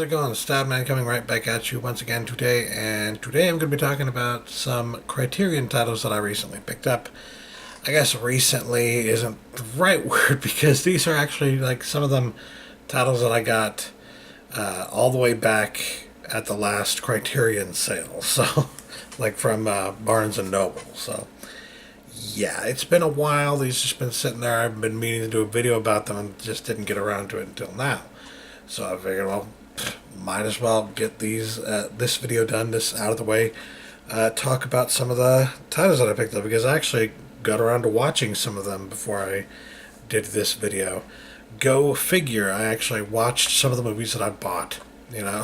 it going? Stabman coming right back at you once again today, and today I'm going to be talking about some Criterion titles that I recently picked up. I guess recently isn't the right word because these are actually like some of them titles that I got all the way back at the last Criterion sale, so like from Barnes and Noble. So yeah, it's been a while. These just been sitting there. I've been meaning to do a video about them and just didn't get around to it until now. So I figured, well, might as well get this video done, this out of the way. Talk about some of the titles that I picked up because I actually got around to watching some of them before I did this video. Go figure, I actually watched some of the movies that I bought, you know.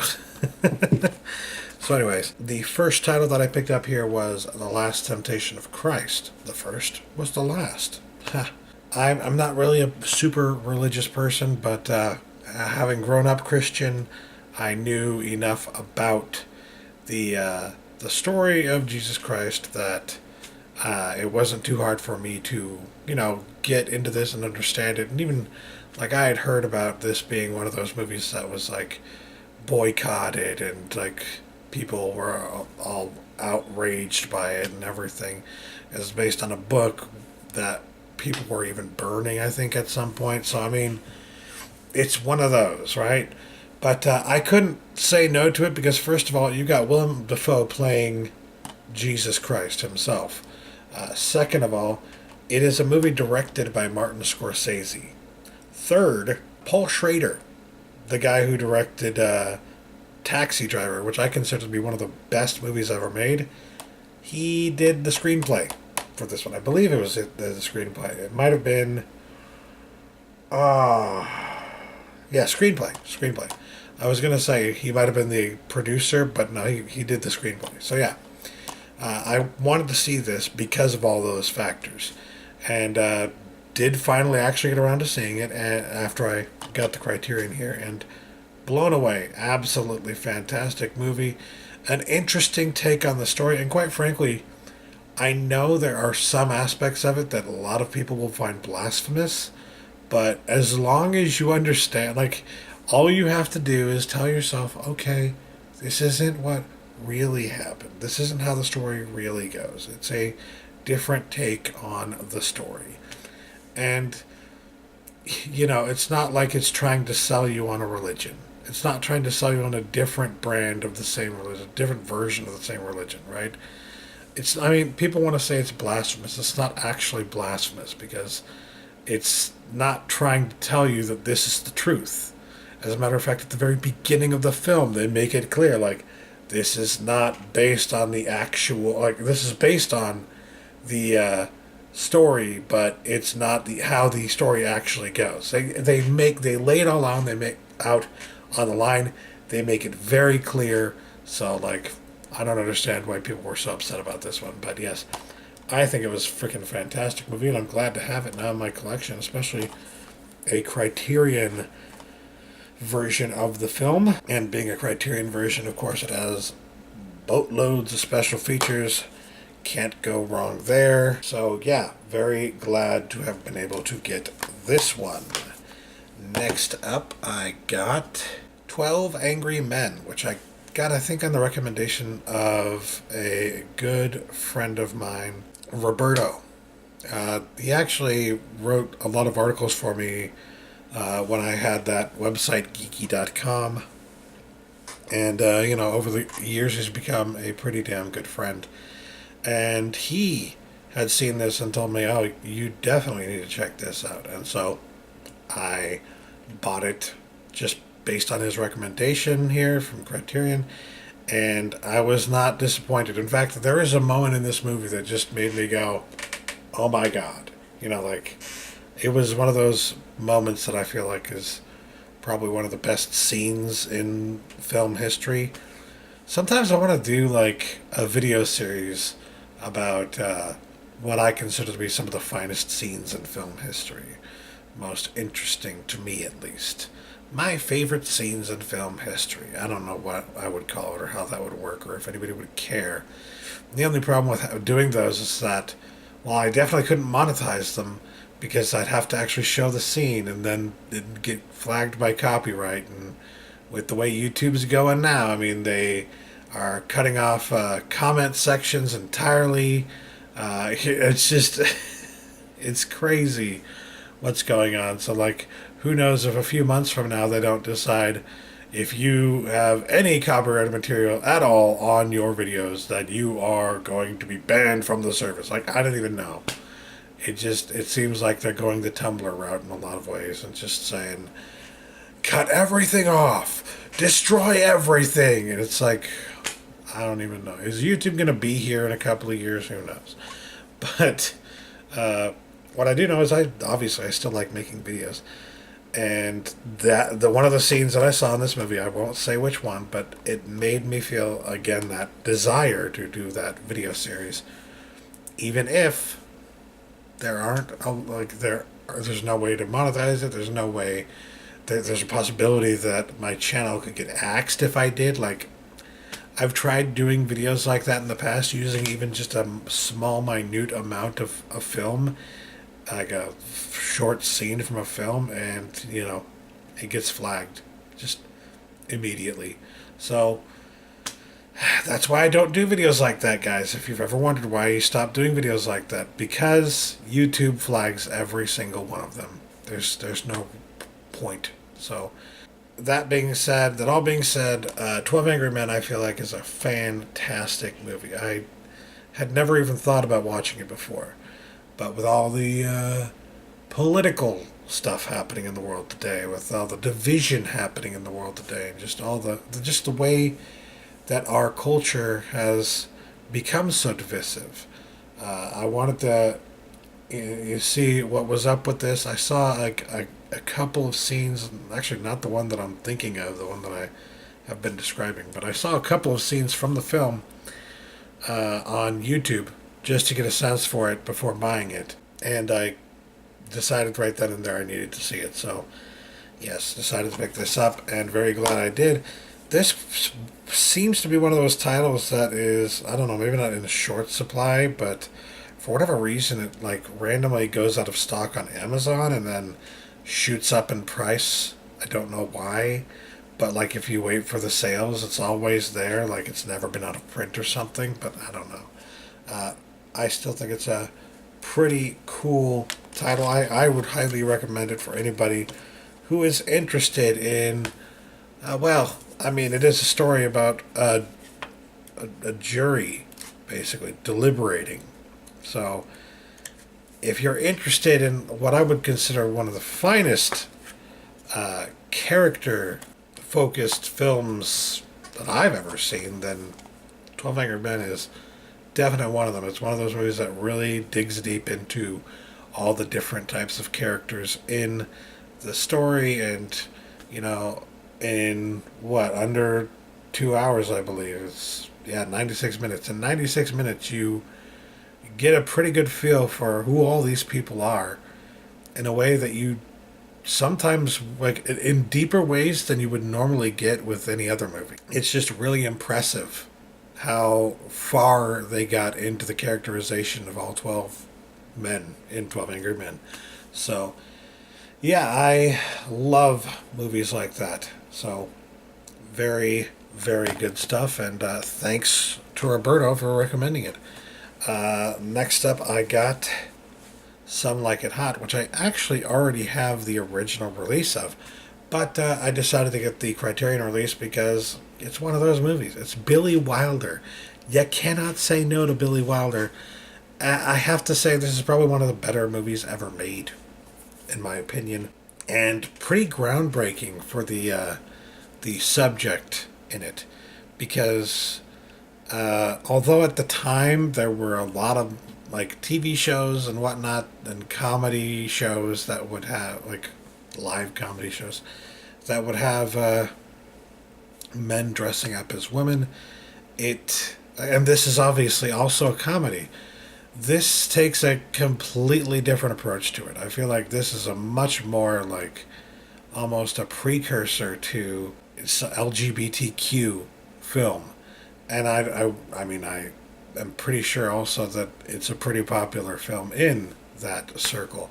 So anyways, the first title that I picked up here was The Last Temptation of Christ. The first was the last. I'm not really a super religious person, but having grown up Christian, I knew enough about the story of Jesus Christ that it wasn't too hard for me to, get into this and understand it. And even, like, I had heard about this being one of those movies that was, like, boycotted and, like, people were all outraged by it and everything. It was based on a book that people were even burning, I think, at some point. So, I mean, it's one of those, right? But I couldn't say no to it because, first of all, you got Willem Dafoe playing Jesus Christ himself. Second of all, it is a movie directed by Martin Scorsese. Third, Paul Schrader, the guy who directed Taxi Driver, which I consider to be one of the best movies ever made, he did the screenplay for this one. I believe it was the screenplay. It might have been... yeah, screenplay. I was going to say he might have been the producer, but no, he did the screenplay. So yeah, I wanted to see this because of all those factors. And did finally actually get around to seeing it after I got the Criterion here. And blown away. Absolutely fantastic movie. An interesting take on the story. And quite frankly, I know there are some aspects of it that a lot of people will find blasphemous. But as long as you understand, like, all you have to do is tell yourself, okay, this isn't what really happened. This isn't how the story really goes. It's a different take on the story. And, it's not like it's trying to sell you on a religion. It's not trying to sell you on a different brand of the same religion, a different version of the same religion, right? People want to say it's blasphemous. It's not actually blasphemous because it's not trying to tell you that this is the truth. As a matter of fact, at the very beginning of the film, they make it clear, like, this is not based on the actual, like, this is based on the story, but it's not how the story actually goes. They lay it all out, they make out on the line, they make it very clear. So, like, I don't understand why people were so upset about this one, but yes, I think it was a freaking fantastic movie, and I'm glad to have it now in my collection, especially a Criterion version of the film. And being a Criterion version, of course, it has boatloads of special features. Can't go wrong there. So, yeah, very glad to have been able to get this one. Next up, I got 12 Angry Men, which I got, I think, on the recommendation of a good friend of mine, Roberto. He actually wrote a lot of articles for me when I had that website, geeky.com. And, over the years, he's become a pretty damn good friend. And he had seen this and told me, oh, you definitely need to check this out. And so I bought it just based on his recommendation here from Criterion. And I was not disappointed. In fact, there is a moment in this movie that just made me go, oh my God. It was one of those moments that I feel like is probably one of the best scenes in film history. Sometimes I want to do, like, a video series about what I consider to be some of the finest scenes in film history. Most interesting to me, at least. My favorite scenes in film history. I don't know what I would call it or how that would work or if anybody would care. The only problem with doing those is that, well, I definitely couldn't monetize them because I'd have to actually show the scene and then it'd get flagged by copyright and with the way YouTube's going now, I mean, they are cutting off comment sections entirely. It's just, it's crazy what's going on. So, like, who knows if a few months from now they don't decide if you have any copyrighted material at all on your videos that you are going to be banned from the service. Like, I don't even know. It seems like they're going the Tumblr route in a lot of ways and just saying, cut everything off, destroy everything. And it's like, I don't even know. Is YouTube going to be here in a couple of years? Who knows? But what I do know is I still like making videos. And the one of the scenes that I saw in this movie, I won't say which one, but it made me feel, again, that desire to do that video series. Even if there aren't, there's no way to monetize it, there's no way, there's a possibility that my channel could get axed if I did. Like, I've tried doing videos like that in the past using even just a small, minute amount of film, like a short scene from a film, and, you know, it gets flagged just immediately. So that's why I don't do videos like that, guys. If you've ever wondered why you stopped doing videos like that, because YouTube flags every single one of them. There's no point. So that all being said, 12 Angry Men, I feel like, is a fantastic movie. I had never even thought about watching it before. But with all the political stuff happening in the world today, with all the division happening in the world today, and just all the way that our culture has become so divisive, I wanted to you see what was up with this. I saw a couple of scenes, actually not the one that I'm thinking of, the one that I have been describing, but I saw a couple of scenes from the film on YouTube just to get a sense for it before buying it. And I decided right then and there I needed to see it. So, yes, decided to pick this up, and very glad I did. This seems to be one of those titles that is, I don't know, maybe not in short supply, but for whatever reason it like randomly goes out of stock on Amazon and then shoots up in price. I don't know why, but like if you wait for the sales, it's always there. Like it's never been out of print or something, but I don't know. I still think it's a pretty cool title. I would highly recommend it for anybody who is interested in, well, I mean, it is a story about a jury, basically, deliberating. So, if you're interested in what I would consider one of the finest character-focused films that I've ever seen, then 12 Angry Men is definitely one of them. It's one of those movies that really digs deep into all the different types of characters in the story, and, you know, in under 2 hours, I believe. It's 96 minutes. In 96 minutes, you get a pretty good feel for who all these people are in a way that you sometimes, like, in deeper ways than you would normally get with any other movie. It's just really impressive how far they got into the characterization of all 12 men in 12 Angry Men. So, yeah, I love movies like that. So, very, very good stuff, and thanks to Roberto for recommending it. Next up, I got Some Like It Hot, which I actually already have the original release of, but I decided to get the Criterion release because it's one of those movies. It's Billy Wilder. You cannot say no to Billy Wilder. I have to say this is probably one of the better movies ever made, in my opinion, and pretty groundbreaking for the subject in it, because although at the time there were a lot of like TV shows and whatnot and comedy shows that would have, like, live comedy shows that would have men dressing up as women, and this is obviously also a comedy. This takes a completely different approach to it. I feel like this is a much more, like, almost a precursor to LGBTQ film. And I mean, I am pretty sure also that it's a pretty popular film in that circle.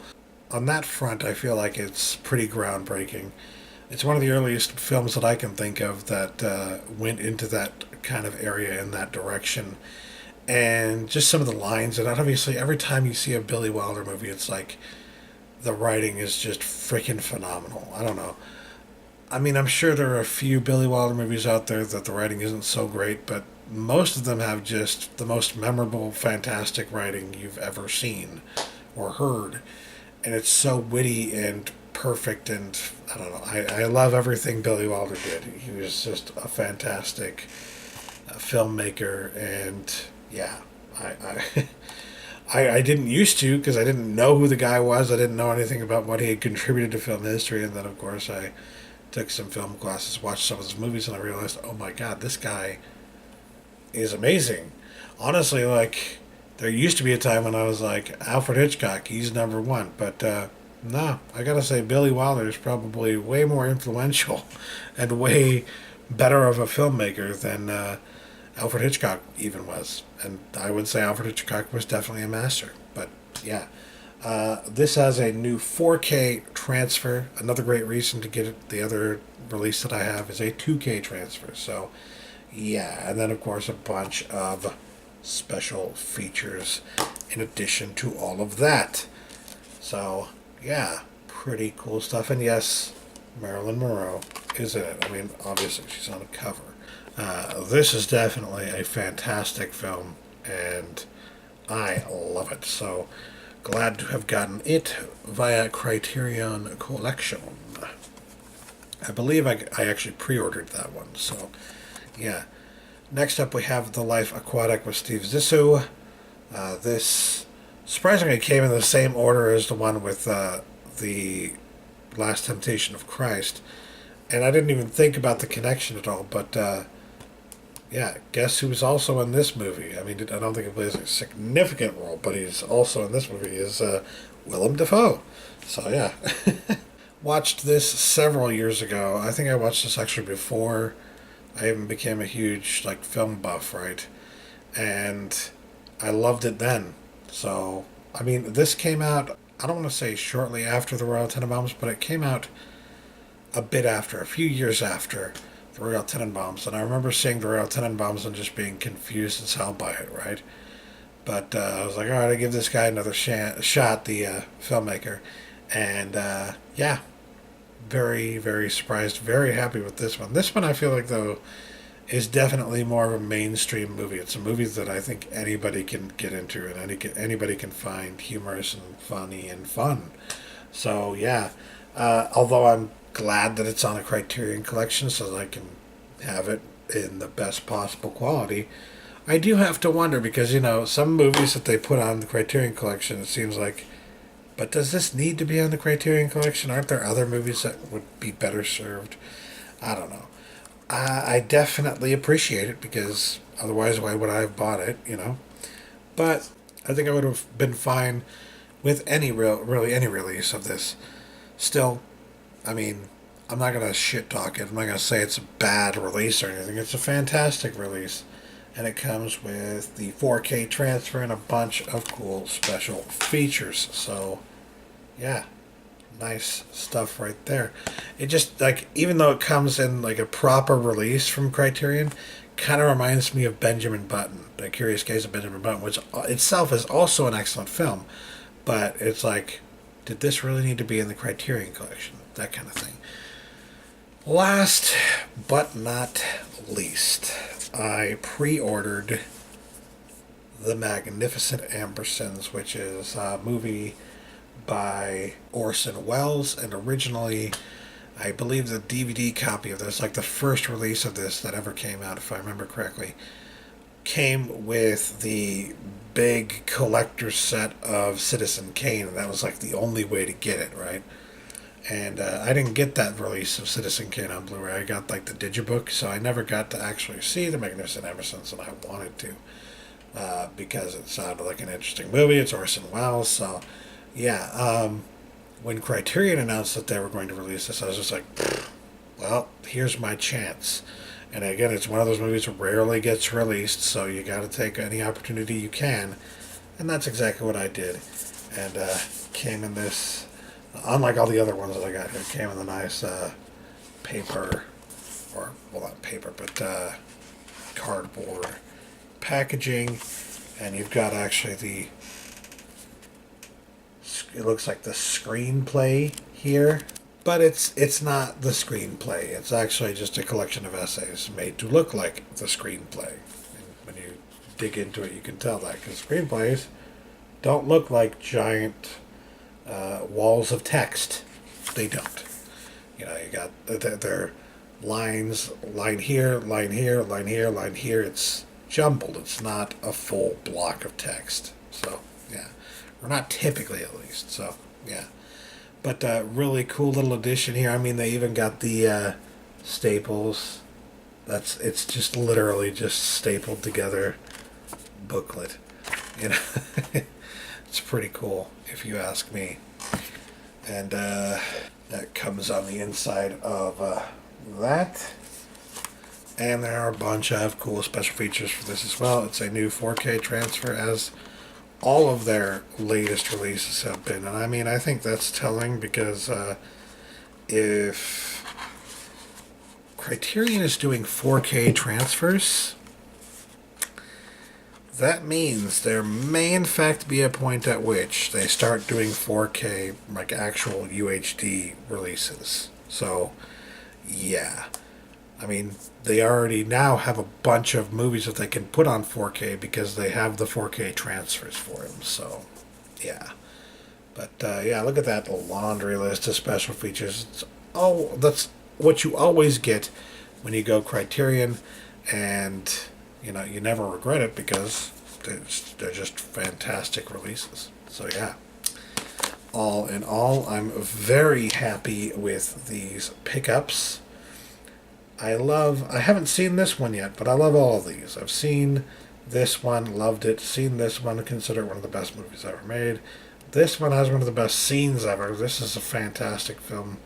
On that front, I feel like it's pretty groundbreaking. It's one of the earliest films that I can think of that went into that kind of area in that direction. And just some of the lines, and obviously every time you see a Billy Wilder movie, it's like the writing is just freaking phenomenal. I don't know. I mean, I'm sure there are a few Billy Wilder movies out there that the writing isn't so great, but most of them have just the most memorable, fantastic writing you've ever seen or heard. And it's so witty and perfect, and I don't know. I love everything Billy Wilder did. He was just a fantastic filmmaker, and yeah, I I didn't used to because I didn't know who the guy was. I didn't know anything about what he had contributed to film history, and then of course I took some film classes, watched some of his movies, and I realized, oh my god, this guy is amazing. Honestly, like there used to be a time when I was like Alfred Hitchcock, he's number one, but no, I gotta say Billy Wilder is probably way more influential and way better of a filmmaker than Alfred Hitchcock even was, and I would say Alfred Hitchcock was definitely a master. But yeah, this has a new 4K transfer. Another great reason to get it. The other release that I have is a 2K transfer. So yeah, and then of course a bunch of special features in addition to all of that. So yeah, pretty cool stuff. And yes, Marilyn Monroe is in it. I mean, obviously she's on the cover. This is definitely a fantastic film, and I love it. So glad to have gotten it via Criterion Collection. I believe I actually pre-ordered that one. So yeah. Next up, we have The Life Aquatic with Steve Zissou. This surprisingly came in the same order as the one with the Last Temptation of Christ, and I didn't even think about the connection at all. But yeah, guess who's also in this movie? I mean, I don't think he plays a significant role, but he's also in this movie is Willem Dafoe. So yeah, watched this several years ago. I think I watched this actually before I even became a huge like film buff, right? And I loved it then. So I mean, this came out. I don't want to say shortly after the Royal Tenenbaums, but it came out a bit after, a few years after the Royal Tenenbaums, and I remember seeing the Royal Tenenbaums and just being confused as hell by it, right? But I was like, all right, I give this guy another shot, the filmmaker, and yeah, very, very surprised, very happy with this one. This one, I feel like, though, is definitely more of a mainstream movie. It's a movie that I think anybody can get into, and anybody can find humorous and funny and fun. So yeah, although I'm glad that it's on a Criterion collection so that I can have it in the best possible quality, I do have to wonder because, you know, some movies that they put on the Criterion collection, it seems like, but does this need to be on the Criterion collection? Aren't there other movies that would be better served? I don't know. I definitely appreciate it because otherwise why would I have bought it, you know? But I think I would have been fine with really any release of this. Still, I mean, I'm not going to shit talk it. I'm not going to say it's a bad release or anything. It's a fantastic release. And it comes with the 4K transfer and a bunch of cool special features. So, yeah, nice stuff right there. It just, like, even though it comes in, like, a proper release from Criterion, kind of reminds me of Benjamin Button, The Curious Case of Benjamin Button, which itself is also an excellent film. But it's like, did this really need to be in the Criterion collection? That kind of thing. Last but not least, I pre-ordered The Magnificent Ambersons, which is a movie by Orson Welles, and originally, I believe the DVD copy of this, like the first release of this that ever came out, if I remember correctly, came with the big collector's set of Citizen Kane, and that was like the only way to get it, right? And I didn't get that release of Citizen Kane on Blu-ray. I got like the digibook, so I never got to actually see The Magnificent Ambersons, and I wanted to because it sounded like an interesting movie. It's Orson Welles, so yeah. When Criterion announced that they were going to release this, I was just like, well, here's my chance. And again, it's one of those movies that rarely gets released, so you got to take any opportunity you can, and that's exactly what I did. And came in this. Unlike all the other ones that I got here, it came in the nice paper, or, well, not paper, but cardboard packaging. And you've got actually the, it looks like the screenplay here. But it's not the screenplay. It's actually just a collection of essays made to look like the screenplay. And when you dig into it, you can tell that, because screenplays don't look like giant walls of text. They don't. You know, you got their lines, line here, line here, line here, line here. It's jumbled. It's not a full block of text. So, yeah. Or not typically, at least. So, yeah. But really cool little addition here. I mean, they even got the staples. It's just literally just stapled together booklet. You know, it's pretty cool if you ask me. And that comes on the inside of that. And there are a bunch of cool special features for this as well. It's a new 4K transfer, as all of their latest releases have been. And I mean, I think that's telling, because if Criterion is doing 4K transfers, that means there may in fact be a point at which they start doing 4K, like actual UHD releases. So, yeah. I mean, they already now have a bunch of movies that they can put on 4K because they have the 4K transfers for them. So, yeah. But, yeah, look at that laundry list of special features. That's what you always get when you go Criterion, and, you know, you never regret it, because they're just fantastic releases. So, yeah. All in all, I'm very happy with these pickups. I haven't seen this one yet, but I love all of these. I've seen this one, loved it. Seen this one, consider it one of the best movies ever made. This one has one of the best scenes ever. This is a fantastic film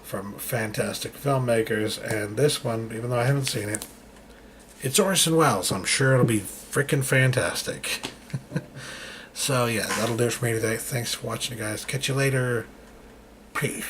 from fantastic filmmakers. And this one, even though I haven't seen it, it's Orson Welles. I'm sure it'll be freaking fantastic. So, yeah, that'll do it for me today. Thanks for watching, guys. Catch you later. Peace.